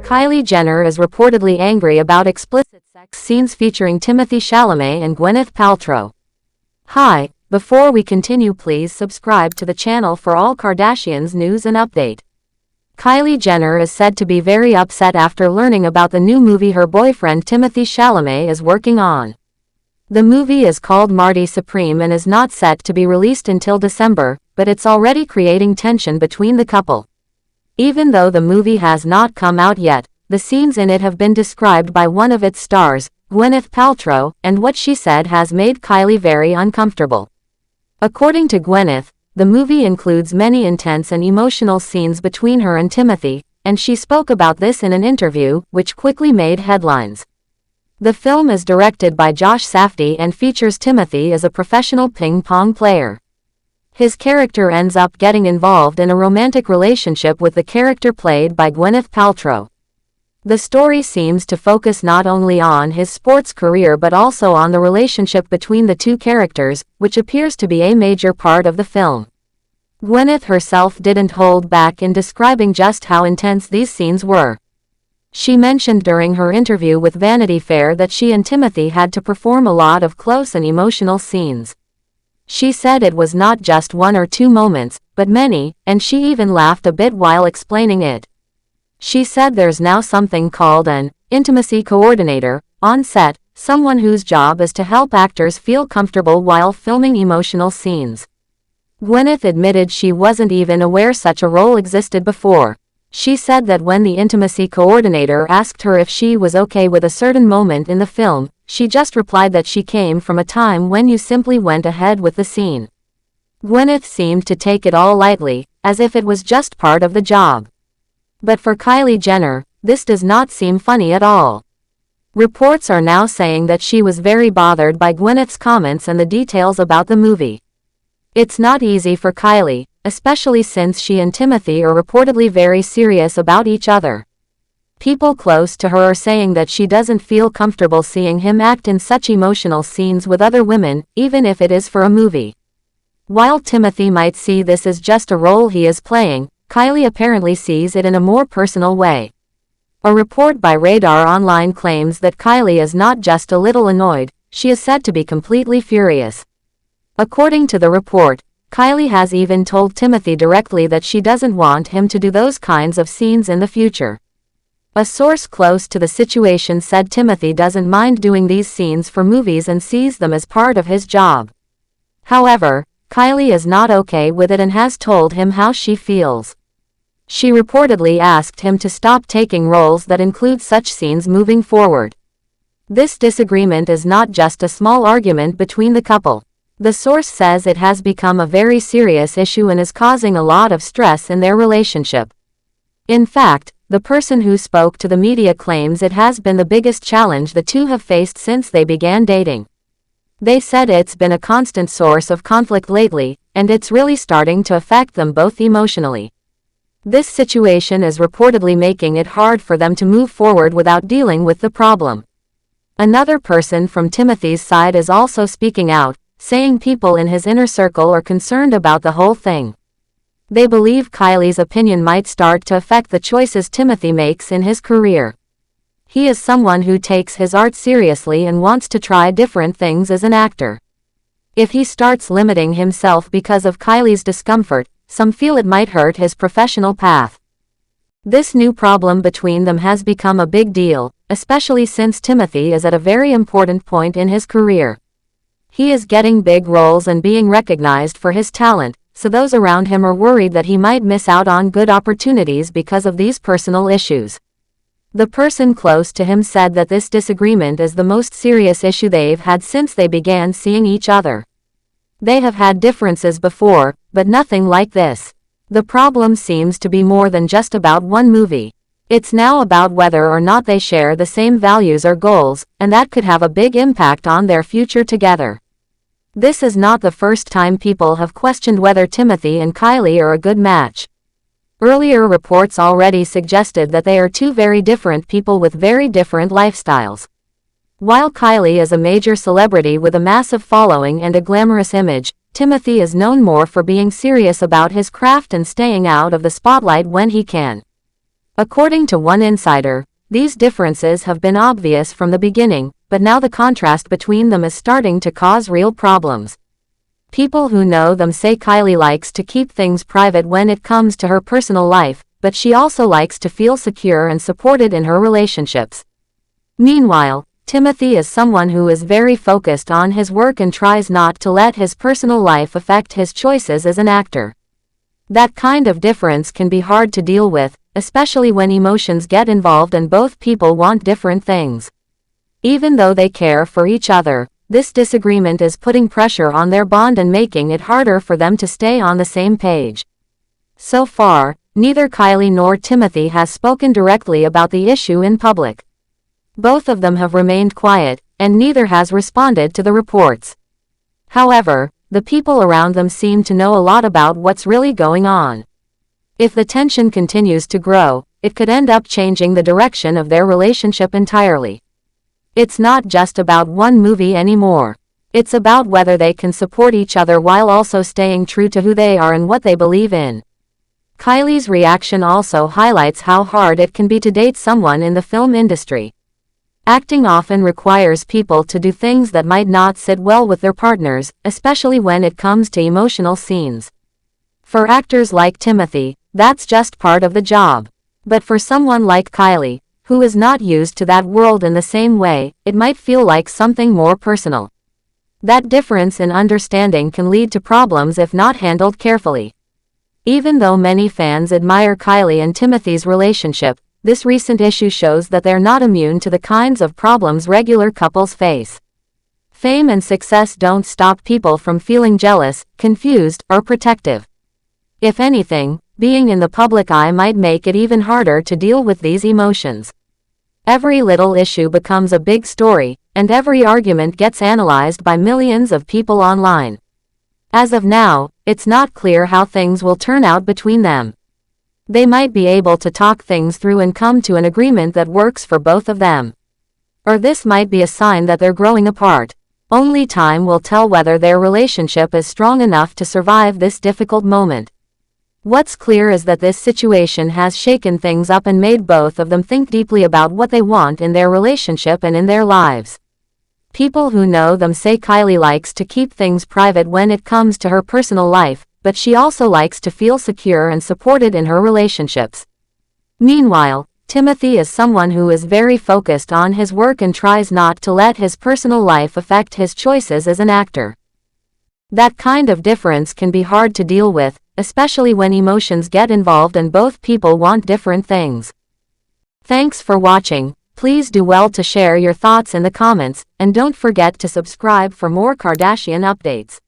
Kylie Jenner is reportedly angry about explicit sex scenes featuring Timothee Chalamet and Gwyneth Paltrow. Hi, before we continue, please subscribe to the channel for all Kardashians news and update. Kylie Jenner is said to be very upset after learning about the new movie her boyfriend Timothee Chalamet is working on. The movie is called Marty Supreme and is not set to be released until December, but it's already creating tension between the couple. Even though the movie has not come out yet, the scenes in it have been described by one of its stars, Gwyneth Paltrow, and what she said has made Kylie very uncomfortable. According to Gwyneth, the movie includes many intense and emotional scenes between her and Timothee, and she spoke about this in an interview, which quickly made headlines. The film is directed by Josh Safdie and features Timothee as a professional ping-pong player. His character ends up getting involved in a romantic relationship with the character played by Gwyneth Paltrow. The story seems to focus not only on his sports career but also on the relationship between the two characters, which appears to be a major part of the film. Gwyneth herself didn't hold back in describing just how intense these scenes were. She mentioned during her interview with Vanity Fair that she and Timothee had to perform a lot of close and emotional scenes. She said it was not just one or two moments, but many, and she even laughed a bit while explaining it. She said there's now something called an intimacy coordinator on set, someone whose job is to help actors feel comfortable while filming emotional scenes. Gwyneth admitted she wasn't even aware such a role existed before. She said that when the intimacy coordinator asked her if she was okay with a certain moment in the film, she just replied that she came from a time when you simply went ahead with the scene. Gwyneth seemed to take it all lightly, as if it was just part of the job. But for Kylie Jenner, this does not seem funny at all. Reports are now saying that she was very bothered by Gwyneth's comments and the details about the movie. It's not easy for Kylie, especially since she and Timothee are reportedly very serious about each other. People close to her are saying that she doesn't feel comfortable seeing him act in such emotional scenes with other women, even if it is for a movie. While Timothee might see this as just a role he is playing, Kylie apparently sees it in a more personal way. A report by Radar Online claims that Kylie is not just a little annoyed, she is said to be completely furious. According to the report, Kylie has even told Timothee directly that she doesn't want him to do those kinds of scenes in the future. A source close to the situation said Timothee doesn't mind doing these scenes for movies and sees them as part of his job. However, Kylie is not okay with it and has told him how she feels. She reportedly asked him to stop taking roles that include such scenes moving forward. This disagreement is not just a small argument between the couple. The source says it has become a very serious issue and is causing a lot of stress in their relationship. In fact, the person who spoke to the media claims it has been the biggest challenge the two have faced since they began dating. They said it's been a constant source of conflict lately, and it's really starting to affect them both emotionally. This situation is reportedly making it hard for them to move forward without dealing with the problem. Another person from Timothee's side is also speaking out, saying people in his inner circle are concerned about the whole thing. They believe Kylie's opinion might start to affect the choices Timothee makes in his career. He is someone who takes his art seriously and wants to try different things as an actor. If he starts limiting himself because of Kylie's discomfort, some feel it might hurt his professional path. This new problem between them has become a big deal, especially since Timothee is at a very important point in his career. He is getting big roles and being recognized for his talent, so those around him are worried that he might miss out on good opportunities because of these personal issues. The person close to him said that this disagreement is the most serious issue they've had since they began seeing each other. They have had differences before, but nothing like this. The problem seems to be more than just about one movie. It's now about whether or not they share the same values or goals, and that could have a big impact on their future together. This is not the first time people have questioned whether Timothee and Kylie are a good match. Earlier reports already suggested that they are two very different people with very different lifestyles. While Kylie is a major celebrity with a massive following and a glamorous image, Timothee is known more for being serious about his craft and staying out of the spotlight when he can. According to one insider, these differences have been obvious from the beginning, but now the contrast between them is starting to cause real problems. People who know them say Kylie likes to keep things private when it comes to her personal life, but she also likes to feel secure and supported in her relationships. Meanwhile, Timothee is someone who is very focused on his work and tries not to let his personal life affect his choices as an actor. That kind of difference can be hard to deal with, especially when emotions get involved and both people want different things. Even though they care for each other, this disagreement is putting pressure on their bond and making it harder for them to stay on the same page. So far, neither Kylie nor Timothee has spoken directly about the issue in public. Both of them have remained quiet, and neither has responded to the reports. However, the people around them seem to know a lot about what's really going on. If the tension continues to grow, it could end up changing the direction of their relationship entirely. It's not just about one movie anymore. It's about whether they can support each other while also staying true to who they are and what they believe in. Kylie's reaction also highlights how hard it can be to date someone in the film industry. Acting often requires people to do things that might not sit well with their partners, especially when it comes to emotional scenes. For actors like Timothee, that's just part of the job. But for someone like Kylie, who is not used to that world in the same way, it might feel like something more personal. That difference in understanding can lead to problems if not handled carefully. Even though many fans admire Kylie and Timothee's relationship, this recent issue shows that they're not immune to the kinds of problems regular couples face. Fame and success don't stop people from feeling jealous, confused, or protective. If anything, being in the public eye might make it even harder to deal with these emotions. Every little issue becomes a big story, and every argument gets analyzed by millions of people online. As of now, it's not clear how things will turn out between them. They might be able to talk things through and come to an agreement that works for both of them. Or this might be a sign that they're growing apart. Only time will tell whether their relationship is strong enough to survive this difficult moment. What's clear is that this situation has shaken things up and made both of them think deeply about what they want in their relationship and in their lives. People who know them say Kylie likes to keep things private when it comes to her personal life, but she also likes to feel secure and supported in her relationships. Meanwhile, Timothee is someone who is very focused on his work and tries not to let his personal life affect his choices as an actor. That kind of difference can be hard to deal with, especially when emotions get involved and both people want different things. Thanks for watching. Please do well to share your thoughts in the comments, and don't forget to subscribe for more Kardashian updates.